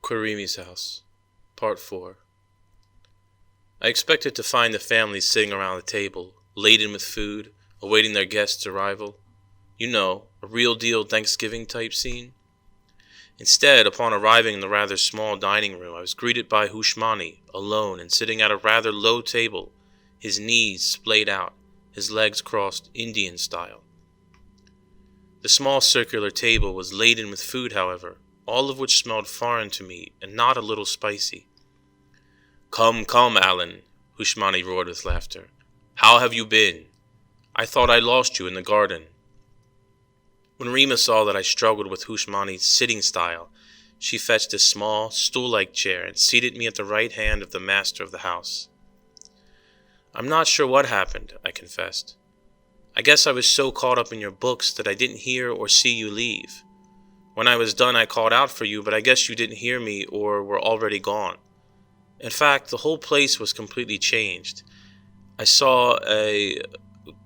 Qwirimi's house, Part 4. I expected to find the family sitting around the table, laden with food, awaiting their guests' arrival. You know, a real deal Thanksgiving type scene. Instead, upon arriving in the rather small dining room, I was greeted by Qwirimi, alone and sitting at a rather low table, his knees splayed out, his legs crossed Indian style. The small circular table was laden with food, however, all of which smelled foreign to me and not a little spicy. "Come, come, Alan," Qwirimi roared with laughter. "How have you been? I thought I lost you in the garden." When Rima saw that I struggled with Qwirimi's sitting style, she fetched a small, stool-like chair and seated me at the right hand of the master of the house. "I'm not sure what happened," I confessed. "I guess I was so caught up in your books that I didn't hear or see you leave. When I was done, I called out for you, but I guess you didn't hear me or were already gone. In fact, the whole place was completely changed. I saw a—"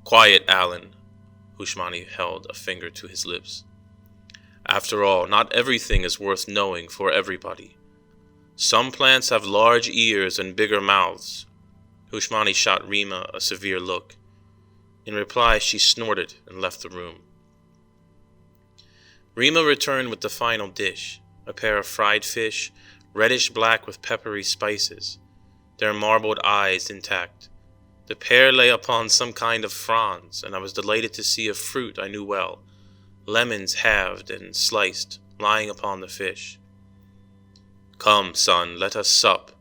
"Quiet, Alan." Qwirimi held a finger to his lips. "After all, not everything is worth knowing for everybody. Some plants have large ears and bigger mouths." Qwirimi shot Rima a severe look. In reply, she snorted and left the room. Rima returned with the final dish, a pair of fried fish, reddish-black with peppery spices, their marbled eyes intact. The pair lay upon some kind of fronds, and I was delighted to see a fruit I knew well, lemons halved and sliced, lying upon the fish. "Come, son, let us sup,"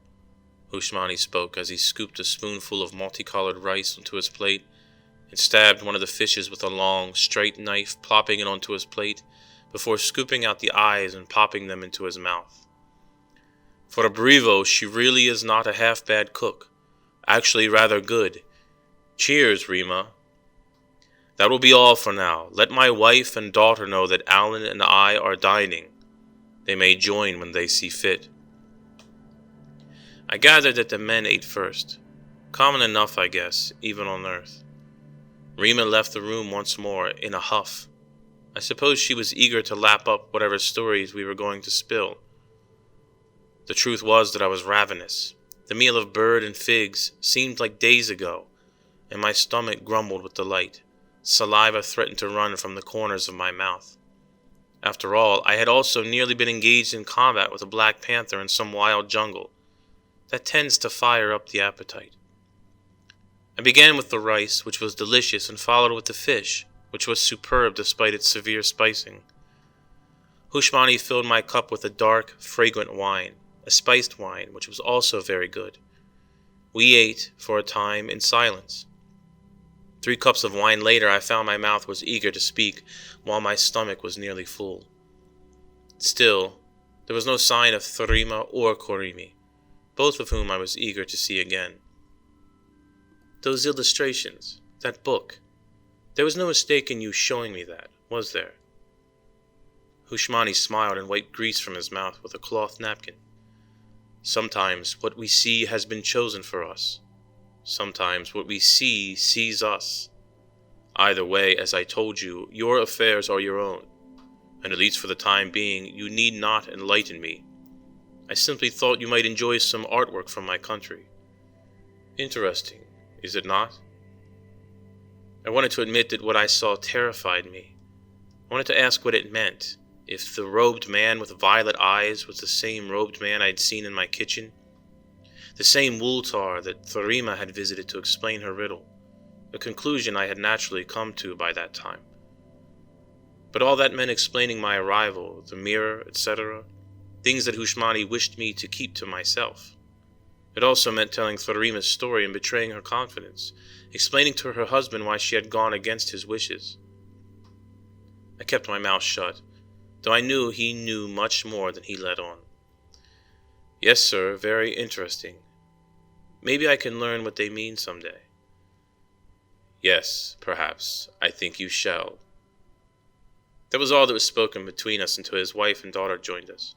Qwirimi spoke as he scooped a spoonful of multicolored rice onto his plate and stabbed one of the fishes with a long, straight knife, plopping it onto his plate, before scooping out the eyes and popping them into his mouth. "For a brevo, she really is not a half-bad cook. Actually rather good. Cheers, Rima." "That will be all for now. Let my wife and daughter know that Alan and I are dining. They may join when they see fit." I gathered that the men ate first. Common enough, I guess, even on Earth. Rima left the room once more in a huff. I suppose she was eager to lap up whatever stories we were going to spill. The truth was that I was ravenous. The meal of bird and figs seemed like days ago, and my stomach grumbled with delight. Saliva threatened to run from the corners of my mouth. After all, I had also nearly been engaged in combat with a black panther in some wild jungle. That tends to fire up the appetite. I began with the rice, which was delicious, and followed with the fish, which was superb despite its severe spicing. Qwirimi filled my cup with a dark, fragrant wine, a spiced wine, which was also very good. We ate, for a time, in silence. 3 cups of wine later, I found my mouth was eager to speak, while my stomach was nearly full. Still, there was no sign of Qwirimi or Qwirimi, both of whom I was eager to see again. "Those illustrations, that book, there was no mistake in you showing me that, was there?" Qwirimi smiled and wiped grease from his mouth with a cloth napkin. "Sometimes what we see has been chosen for us. Sometimes what we see sees us. Either way, as I told you, your affairs are your own, and at least for the time being, you need not enlighten me. I simply thought you might enjoy some artwork from my country. Interesting, is it not?" I wanted to admit that what I saw terrified me. I wanted to ask what it meant, if the robed man with violet eyes was the same robed man I had seen in my kitchen, the same wool-tar that Qwirimi had visited to explain her riddle, a conclusion I had naturally come to by that time. But all that meant explaining my arrival, the mirror, etc., things that Qwirimi wished me to keep to myself. It also meant telling Qwirimi's story and betraying her confidence, explaining to her husband why she had gone against his wishes. I kept my mouth shut, though I knew he knew much more than he let on. "Yes, sir, very interesting. Maybe I can learn what they mean someday." "Yes, perhaps. I think you shall." That was all that was spoken between us until his wife and daughter joined us.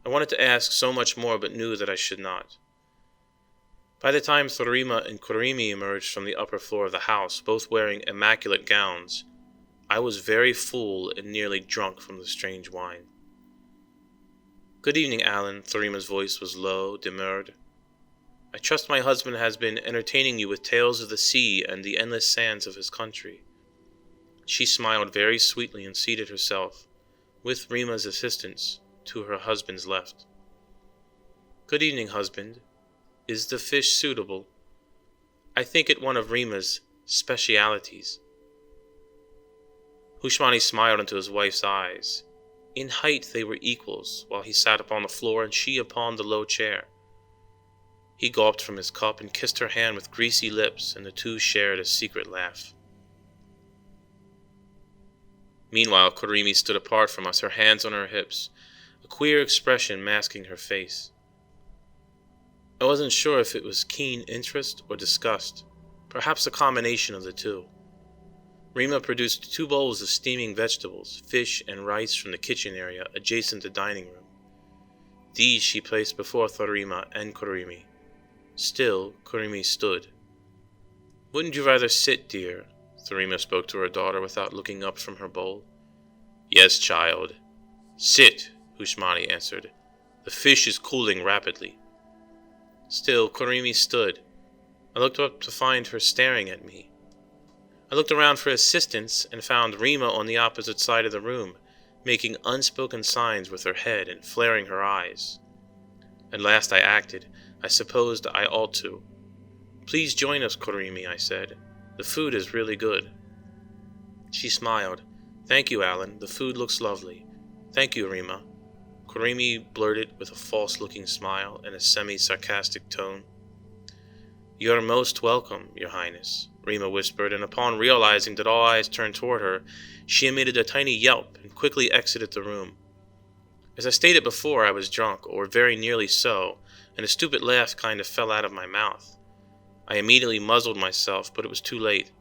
I wanted to ask so much more, but knew that I should not. By the time Qwirimi and Qwirimi emerged from the upper floor of the house, both wearing immaculate gowns, I was very full and nearly drunk from the strange wine. Good evening, Alan. Thorima's voice was low, demurred. I trust my husband has been entertaining you with tales of the sea and the endless sands of his country. She smiled very sweetly and seated herself, with Rima's assistance, to her husband's left. Good evening, husband. Is the fish suitable? I think it one of Rima's specialities. Hushmani smiled into his wife's eyes. In height they were equals, while he sat upon the floor and she upon the low chair. He gulped from his cup and kissed her hand with greasy lips, and the two shared a secret laugh. Meanwhile, Qwirimi stood apart from us, her hands on her hips, a queer expression masking her face. I wasn't sure if it was keen interest or disgust, perhaps a combination of the two. Rima produced 2 bowls of steaming vegetables, fish, and rice from the kitchen area adjacent to the dining room. These she placed before Thorima and Qwirimi. Still, Qwirimi stood. Wouldn't you rather sit, dear? Thorima spoke to her daughter without looking up from her bowl. Yes, child. Sit, Hushmani answered. The fish is cooling rapidly. Still, Qwirimi stood. I looked up to find her staring at me. I looked around for assistance and found Rima on the opposite side of the room, making unspoken signs with her head and flaring her eyes. At last I acted. I supposed I ought to. Please join us, Qwirimi, I said. The food is really good. She smiled. Thank you, Alan. The food looks lovely. Thank you, Rima. Qwirimi blurted with a false-looking smile and a semi-sarcastic tone. You are most welcome, Your Highness, Rima whispered, and upon realizing that all eyes turned toward her, she emitted a tiny yelp and quickly exited the room. As I stated before, I was drunk, or very nearly so, and a stupid laugh kind of fell out of my mouth. I immediately muzzled myself, but it was too late.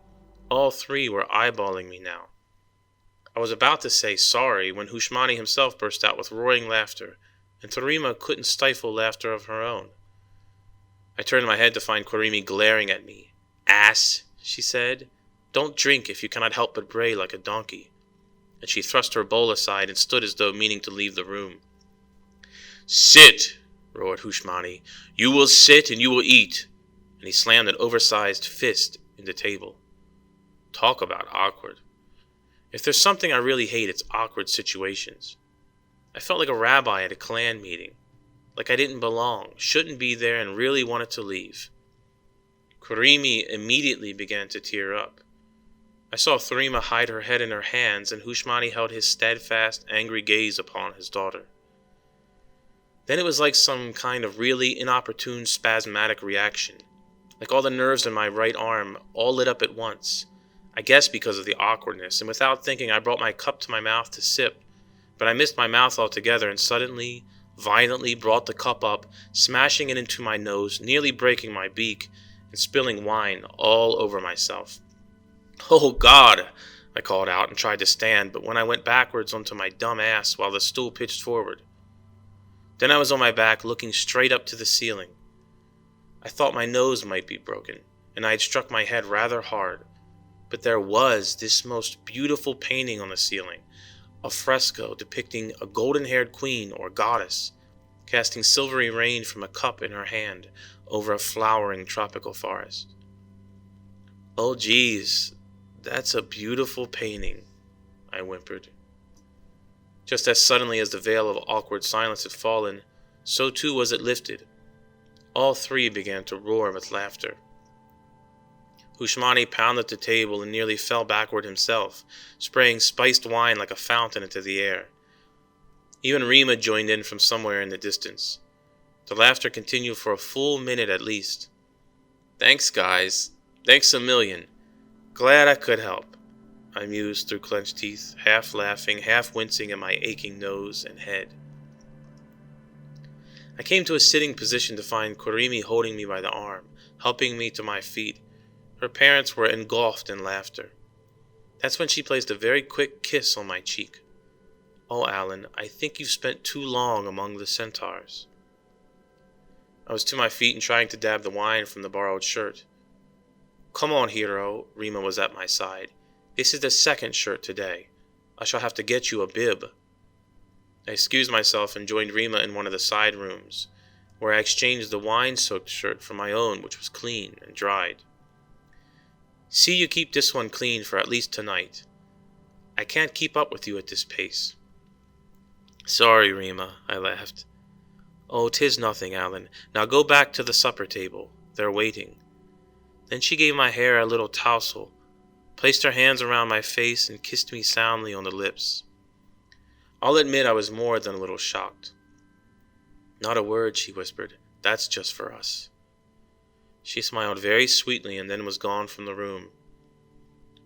All 3 were eyeballing me now. I was about to say sorry when Hushmani himself burst out with roaring laughter, and Thorima couldn't stifle laughter of her own. I turned my head to find Qwirimi glaring at me. Ass, she said. Don't drink if you cannot help but bray like a donkey. And she thrust her bowl aside and stood as though meaning to leave the room. Sit, roared Hushmani. You will sit and you will eat. And he slammed an oversized fist in the table. Talk about awkward. If there's something I really hate, it's awkward situations. I felt like a rabbi at a clan meeting. Like I didn't belong, shouldn't be there, and really wanted to leave. Qwirimi immediately began to tear up. I saw Thorima hide her head in her hands, and Hushmani held his steadfast, angry gaze upon his daughter. Then it was like some kind of really inopportune spasmodic reaction, like all the nerves in my right arm all lit up at once, I guess because of the awkwardness, and without thinking I brought my cup to my mouth to sip, but I missed my mouth altogether and suddenly, violently brought the cup up, smashing it into my nose, nearly breaking my beak, and spilling wine all over myself. Oh, God! I called out and tried to stand, but when I went backwards onto my dumb ass while the stool pitched forward. Then I was on my back looking straight up to the ceiling. I thought my nose might be broken, and I had struck my head rather hard, but there was this most beautiful painting on the ceiling, a fresco depicting a golden-haired queen or goddess, casting silvery rain from a cup in her hand over a flowering tropical forest. Oh, geez, that's a beautiful painting, I whimpered. Just as suddenly as the veil of awkward silence had fallen, so too was it lifted. All 3 began to roar with laughter. Hushmani pounded the table and nearly fell backward himself, spraying spiced wine like a fountain into the air. Even Rima joined in from somewhere in the distance. The laughter continued for a full minute at least. Thanks, guys. Thanks a million. Glad I could help, I mused through clenched teeth, half laughing, half wincing at my aching nose and head. I came to a sitting position to find Qwirimi holding me by the arm, helping me to my feet. Her parents were engulfed in laughter. That's when she placed a very quick kiss on my cheek. Oh, Alan, I think you've spent too long among the centaurs. I was to my feet and trying to dab the wine from the borrowed shirt. Come on, hero, Rima was at my side. This is the 2nd shirt today. I shall have to get you a bib. I excused myself and joined Rima in one of the side rooms, where I exchanged the wine-soaked shirt for my own, which was clean and dried. See you keep this one clean for at least tonight. I can't keep up with you at this pace. Sorry, Rima, I laughed. Oh, 'tis nothing, Alan. Now go back to the supper table. They're waiting. Then she gave my hair a little tousle, placed her hands around my face, and kissed me soundly on the lips. I'll admit I was more than a little shocked. Not a word, she whispered. That's just for us. She smiled very sweetly and then was gone from the room.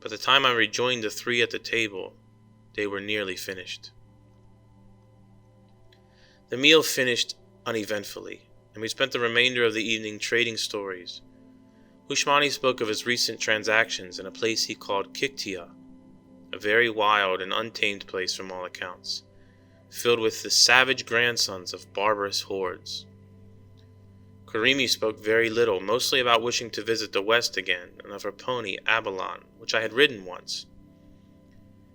By the time I rejoined the three at the table, they were nearly finished. The meal finished uneventfully, and we spent the remainder of the evening trading stories. Ushmani spoke of his recent transactions in a place he called Kiktia, a very wild and untamed place from all accounts, filled with the savage grandsons of barbarous hordes. Qwirimi spoke very little, mostly about wishing to visit the West again, and of her pony, Abalon, which I had ridden once.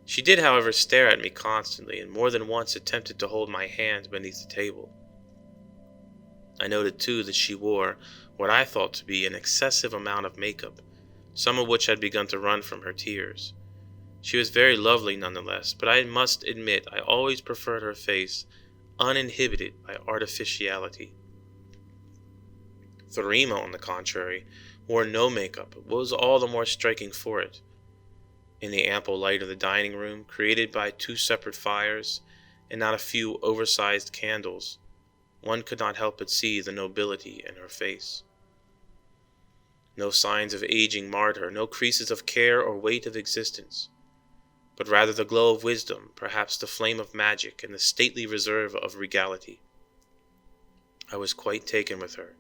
She did, however, stare at me constantly, and more than once attempted to hold my hand beneath the table. I noted, too, that she wore what I thought to be an excessive amount of makeup, some of which had begun to run from her tears. She was very lovely nonetheless, but I must admit I always preferred her face uninhibited by artificiality. Qwirimi, on the contrary, wore no makeup, but was all the more striking for it. In the ample light of the dining room, created by two separate fires, and not a few oversized candles, one could not help but see the nobility in her face. No signs of aging marred her, no creases of care or weight of existence, but rather the glow of wisdom, perhaps the flame of magic, and the stately reserve of regality. I was quite taken with her,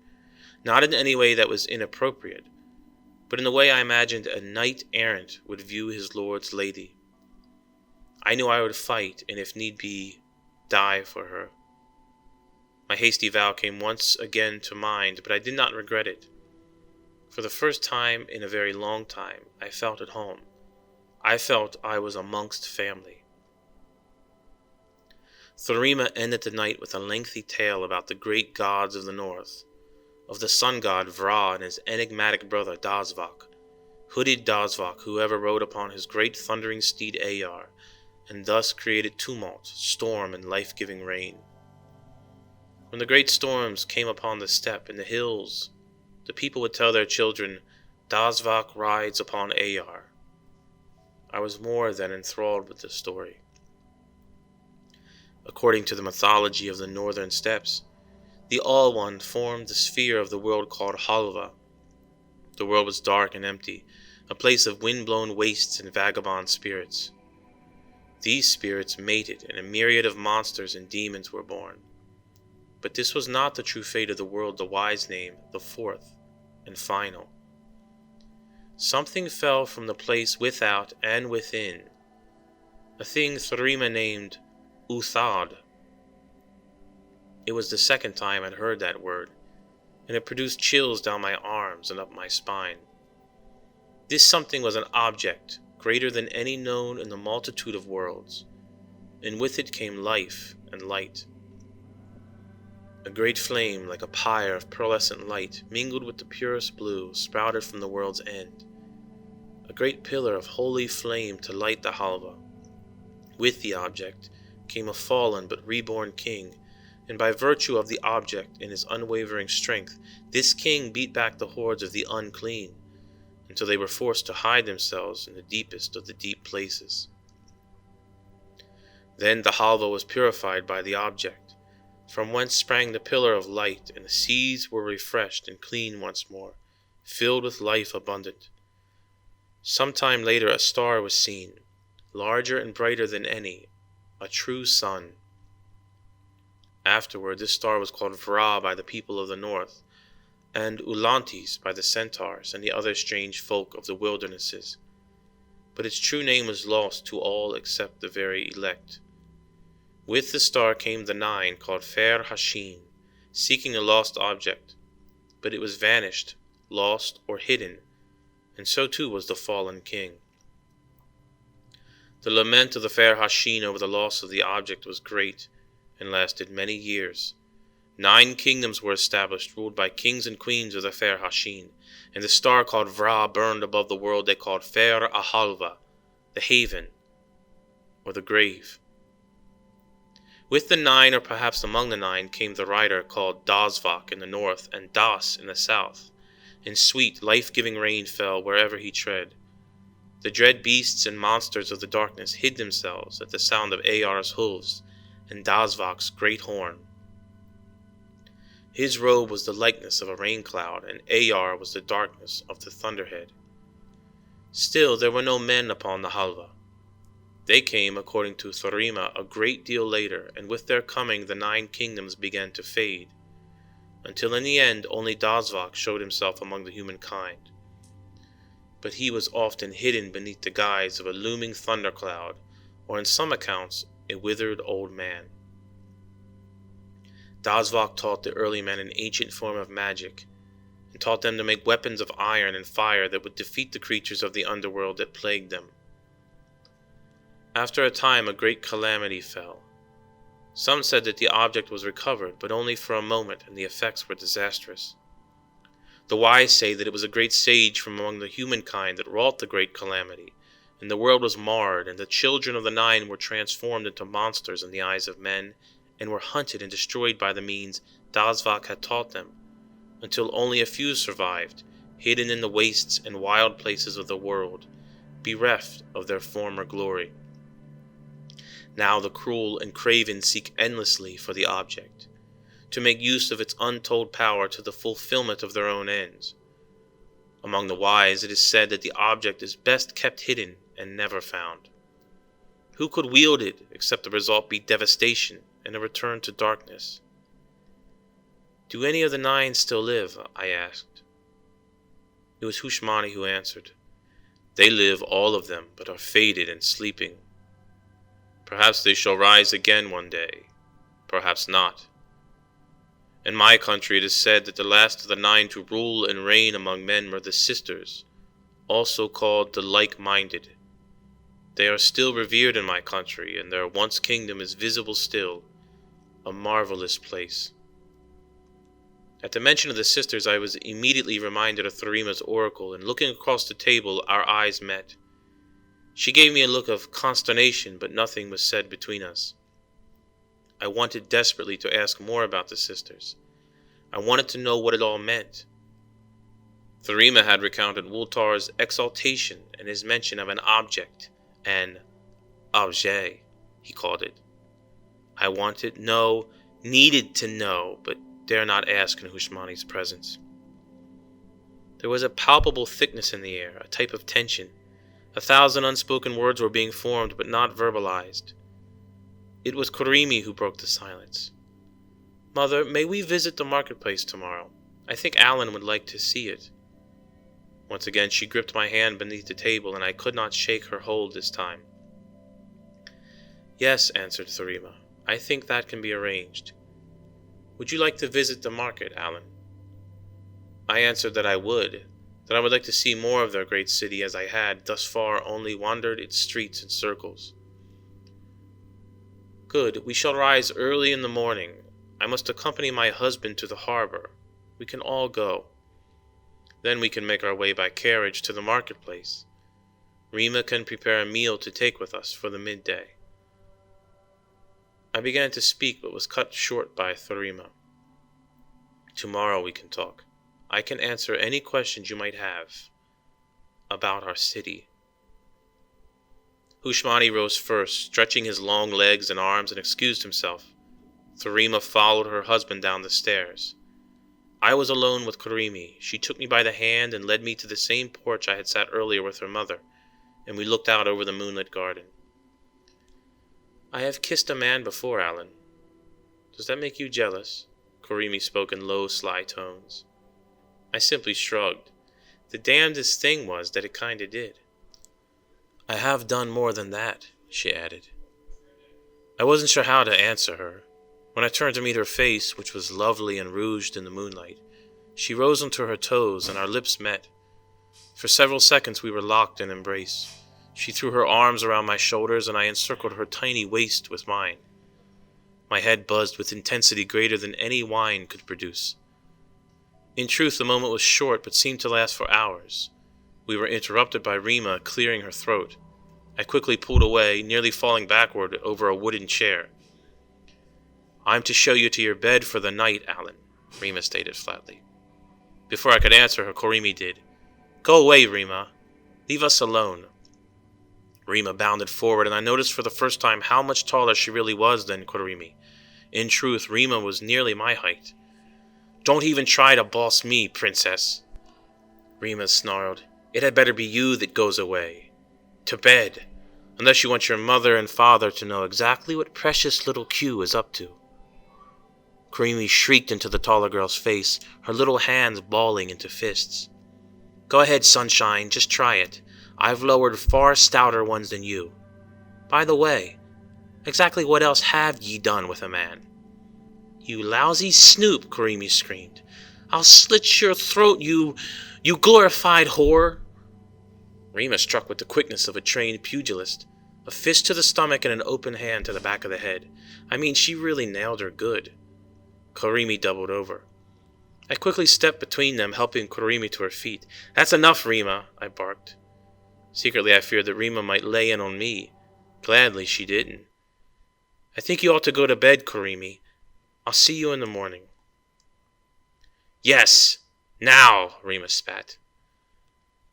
not in any way that was inappropriate, but in the way I imagined a knight-errant would view his lord's lady. I knew I would fight, and if need be, die for her. My hasty vow came once again to mind, but I did not regret it. For the first time in a very long time, I felt at home. I felt I was amongst family. Qwirimi ended the night with a lengthy tale about the great gods of the north, of the sun god Vra and his enigmatic brother Dasvak, hooded Dasvak, who ever rode upon his great thundering steed Ayar, and thus created tumult, storm, and life-giving rain. When the great storms came upon the steppe and the hills, the people would tell their children, Dasvak rides upon Ayar. I was more than enthralled with the story. According to the mythology of the northern steppes, the All-One formed the sphere of the world called Halva. The world was dark and empty, a place of wind-blown wastes and vagabond spirits. These spirits mated, and a myriad of monsters and demons were born. But this was not the true fate of the world the wise name the fourth and final. Something fell from the place without and within, a thing Qwirimi named Uthad. It was the second time I'd heard that word, and it produced chills down my arms and up my spine. This something was an object greater than any known in the multitude of worlds, and with it came life and light. A great flame, like a pyre of pearlescent light, mingled with the purest blue, sprouted from the world's end. A great pillar of holy flame to light the halva. With the object came a fallen but reborn king, and by virtue of the object and his unwavering strength, this king beat back the hordes of the unclean, until they were forced to hide themselves in the deepest of the deep places. Then the halva was purified by the object, from whence sprang the pillar of light, and the seas were refreshed and clean once more, filled with life abundant. Some time later a star was seen, larger and brighter than any, a true sun. Afterward this star was called Vra by the people of the north, and Ulantis by the centaurs and the other strange folk of the wildernesses. But its true name was lost to all except the very elect. With the star came the nine, called Fer Hashin, seeking a lost object, but it was vanished, lost, or hidden, and so too was the fallen king. The lament of the Fer Hashin over the loss of the object was great, and lasted many years. 9 kingdoms were established, ruled by kings and queens of the fair Hashin, and the star called Vra burned above the world they called Fair Ahalva, the haven, or the grave. With the 9, or perhaps among the 9, came the rider called Dasvak in the north and Das in the south, and sweet, life-giving rain fell wherever he tread. The dread beasts and monsters of the darkness hid themselves at the sound of Ayar's hooves and Dasvak's great horn. His robe was the likeness of a rain cloud, and Ayar was the darkness of the thunderhead. Still there were no men upon the Halva. They came, according to Qwirimi, a great deal later, and with their coming the 9 kingdoms began to fade, until in the end only Dasvak showed himself among the humankind. But he was often hidden beneath the guise of a looming thundercloud, or in some accounts, a withered old man. Dasvak taught the early men an ancient form of magic, and taught them to make weapons of iron and fire that would defeat the creatures of the underworld that plagued them. After a time, a great calamity fell. Some said that the object was recovered, but only for a moment, and the effects were disastrous. The wise say that it was a great sage from among the humankind that wrought the great calamity, and the world was marred, and the children of the 9 were transformed into monsters in the eyes of men, and were hunted and destroyed by the means Dasvak had taught them, until only a few survived, hidden in the wastes and wild places of the world, bereft of their former glory. Now the cruel and craven seek endlessly for the object, to make use of its untold power to the fulfillment of their own ends. Among the wise it is said that the object is best kept hidden and never found. Who could wield it except the result be devastation and a return to darkness? "Do any of the 9 still live?" I asked. It was Qwirimi who answered. "They live, all of them, but are faded and sleeping. Perhaps they shall rise again one day, perhaps not. In my country it is said that the last of the 9 to rule and reign among men were the sisters, also called the like-minded. They are still revered in my country, and their once kingdom is visible still, a marvelous place." At the mention of the sisters I was immediately reminded of Qwirimi's oracle, and looking across the table our eyes met. She gave me a look of consternation, but nothing was said between us. I wanted desperately to ask more about the sisters. I wanted to know what it all meant. Qwirimi had recounted Wultar's exaltation and his mention of an object, an objet, he called it. I wanted, no, needed to know, but dare not ask in Qwirimi's presence. There was a palpable thickness in the air, a type of tension. 1,000 unspoken words were being formed, but not verbalized. It was Qwirimi who broke the silence. "Mother, may we visit the marketplace tomorrow? I think Alan would like to see it." Once again she gripped my hand beneath the table, and I could not shake her hold this time. "Yes," answered Qwirimi, "I think that can be arranged. Would you like to visit the market, Alan?" I answered that I would like to see more of their great city, as I had, thus far, only wandered its streets in circles. "Good, we shall rise early in the morning. I must accompany my husband to the harbor. We can all go. Then we can make our way by carriage to the marketplace. Rima can prepare a meal to take with us for the midday." I began to speak, but was cut short by Qwirimi. "Tomorrow we can talk. I can answer any questions you might have about our city." Qwirimi rose first, stretching his long legs and arms, and excused himself. Qwirimi followed her husband down the stairs. I was alone with Qwirimi. She took me by the hand and led me to the same porch I had sat earlier with her mother, and we looked out over the moonlit garden. "I have kissed a man before, Alan. Does that make you jealous?" Qwirimi spoke in low, sly tones. I simply shrugged. The damnedest thing was that it kinda did. "I have done more than that," she added. I wasn't sure how to answer her. When I turned to meet her face, which was lovely and rouged in the moonlight, she rose onto her toes, and our lips met. For several seconds we were locked in embrace. She threw her arms around my shoulders, and I encircled her tiny waist with mine. My head buzzed with intensity greater than any wine could produce. In truth, the moment was short, but seemed to last for hours. We were interrupted by Rima clearing her throat. I quickly pulled away, nearly falling backward over a wooden chair. "I'm to show you to your bed for the night, Alan," Rima stated flatly. Before I could answer her, Qwirimi did. "Go away, Rima. Leave us alone." Rima bounded forward, and I noticed for the first time how much taller she really was than Qwirimi. In truth, Rima was nearly my height. "Don't even try to boss me, princess," Rima snarled. "It had better be you that goes away. To bed, unless you want your mother and father to know exactly what precious little Q is up to." Qwirimi shrieked into the taller girl's face, her little hands balling into fists. "Go ahead, sunshine, just try it. I've lowered far stouter ones than you. By the way, exactly what else have ye done with a man?" "You lousy snoop," Qwirimi screamed. "I'll slit your throat, you glorified whore." Rima struck with the quickness of a trained pugilist, a fist to the stomach and an open hand to the back of the head. I mean, she really nailed her good. Qwirimi doubled over. I quickly stepped between them, helping Qwirimi to her feet. "That's enough, Rima," I barked. Secretly, I feared that Rima might lay in on me. Gladly, she didn't. "I think you ought to go to bed, Qwirimi. I'll see you in the morning." "Yes, now," Rima spat.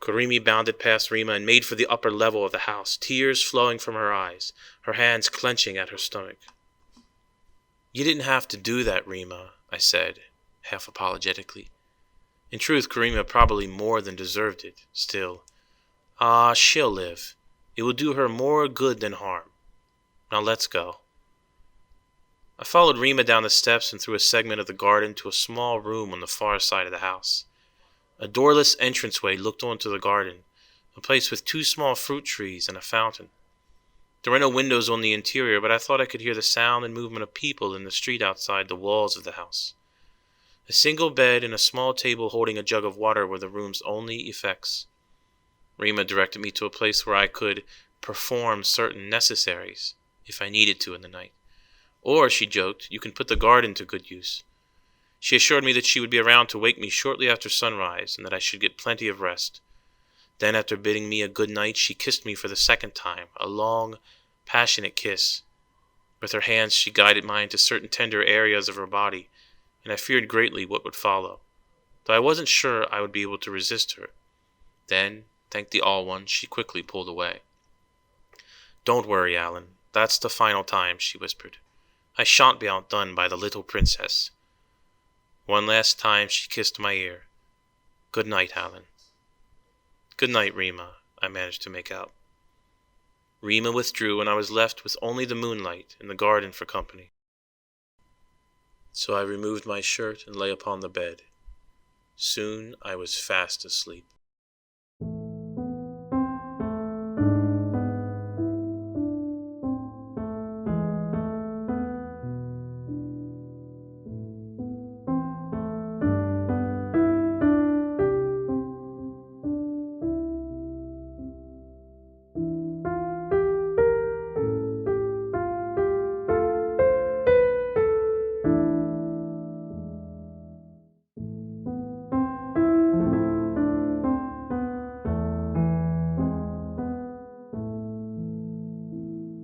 Qwirimi bounded past Rima and made for the upper level of the house, tears flowing from her eyes, her hands clenching at her stomach. "You didn't have to do that, Rima," I said, half apologetically. In truth, Qwirimi probably more than deserved it. Still, she'll live. It will do her more good than harm. Now let's go. I followed Rima down the steps and through a segment of the garden to a small room on the far side of the house. A doorless entranceway looked onto the garden, a place with 2 small fruit trees and a fountain. There were no windows on the interior, but I thought I could hear the sound and movement of people in the street outside the walls of the house. A single bed and a small table holding a jug of water were the room's only effects. Rima directed me to a place where I could perform certain necessaries, if I needed to in the night. Or, she joked, you can put the garden to good use. She assured me that she would be around to wake me shortly after sunrise and that I should get plenty of rest. Then, after bidding me a good night, she kissed me for the second time, a long, passionate kiss. With her hands she guided mine to certain tender areas of her body, and I feared greatly what would follow, though I wasn't sure I would be able to resist her. Then, thank the All One, she quickly pulled away. "Don't worry, Alan. That's the final time," she whispered. "I shan't be outdone by the little princess." One last time she kissed my ear. "Good night, Alan." "Good night, Rima," I managed to make out. Rima withdrew, and I was left with only the moonlight and the garden for company. So I removed my shirt and lay upon the bed. Soon I was fast asleep.